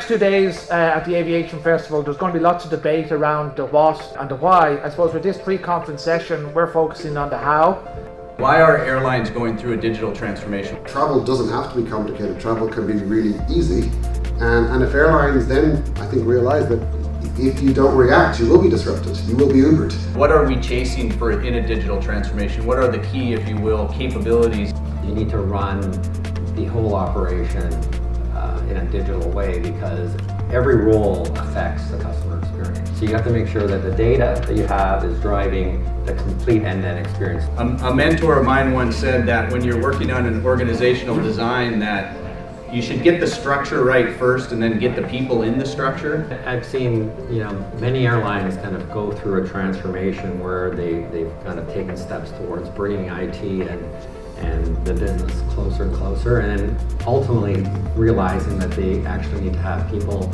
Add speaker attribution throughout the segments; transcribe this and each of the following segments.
Speaker 1: next 2 days at the Aviation Festival, there's going to be lots of debate around the what and the why. I suppose with this pre-conference session, we're focusing on the how.
Speaker 2: Why are airlines going through a digital transformation?
Speaker 3: Travel doesn't have to be complicated. Travel can be really easy. And if airlines then, I think, realize that if you don't react, you will be disrupted. You will be Ubered.
Speaker 2: What are we chasing for in a digital transformation? What are the key, if you will, capabilities?
Speaker 4: You need to run the whole operation in a digital way because every role affects the customer experience. So you have to make sure that the data that you have is driving the complete end-to-end experience.
Speaker 2: A mentor of mine once said that when you're working on an organizational design that you should get the structure right first and then get the people in the structure.
Speaker 4: I've seen, many airlines kind of go through a transformation where they've kind of taken steps towards bringing IT and the business closer and closer, and then ultimately realizing that they actually need to have people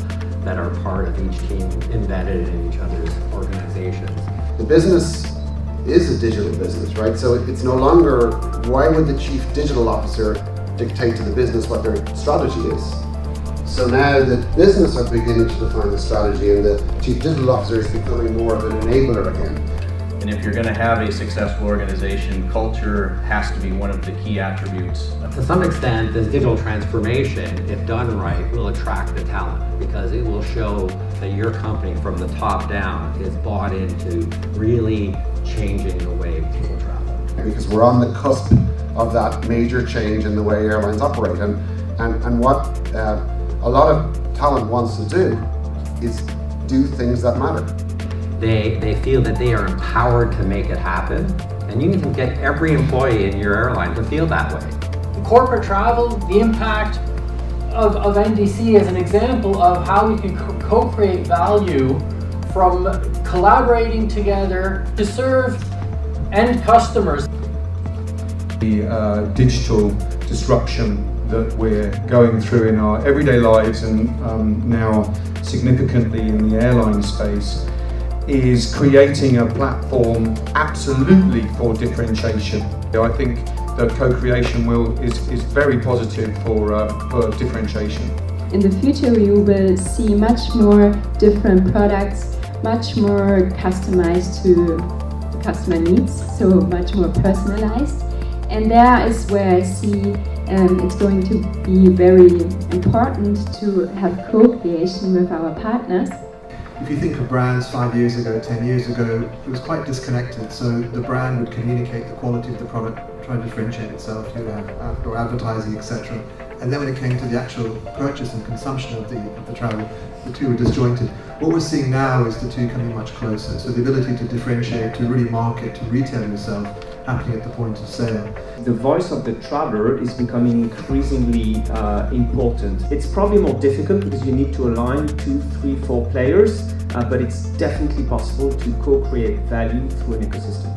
Speaker 4: that are part of each team embedded in each other's organizations.
Speaker 3: The business is a digital business, right? So it's no longer, why would the chief digital officer dictate to the business what their strategy is? So now the business are beginning to define the strategy and the chief digital officer is becoming more of an enabler again.
Speaker 2: And if you're going to have a successful organization, culture has to be one of the key attributes.
Speaker 4: To some extent, this digital transformation, if done right, will attract the talent because it will show that your company from the top down is bought into really changing the way people travel.
Speaker 3: Because we're on the cusp of that major change in the way airlines operate. And what a lot of talent wants to do is do things that matter.
Speaker 4: They feel that they are empowered to make it happen, and you need to get every employee in your airline to feel that way.
Speaker 5: Corporate travel, the impact of NDC is an example of how we can co-create value from collaborating together to serve end customers.
Speaker 6: The digital disruption that we're going through in our everyday lives and now significantly in the airline space is creating a platform absolutely for differentiation. I think the co-creation is very positive for differentiation.
Speaker 7: In the future you will see much more different products, much more customized to customer needs, so much more personalized. And there is where I see it's going to be very important to have co-creation with our partners.
Speaker 8: If you think of brands 5 years ago, 10 years ago, it was quite disconnected. So the brand would communicate the quality of the product, try to differentiate itself, you have outdoor advertising, etc. And then when it came to the actual purchase and consumption of the travel, the two were disjointed. What we're seeing now is the two coming much closer. So the ability to differentiate, to really market, to retail yourself, happening at the point of sale.
Speaker 9: The voice of the traveler is becoming increasingly important. It's probably more difficult because you need to align 2, 3, 4 players, but it's definitely possible to co-create value through an ecosystem.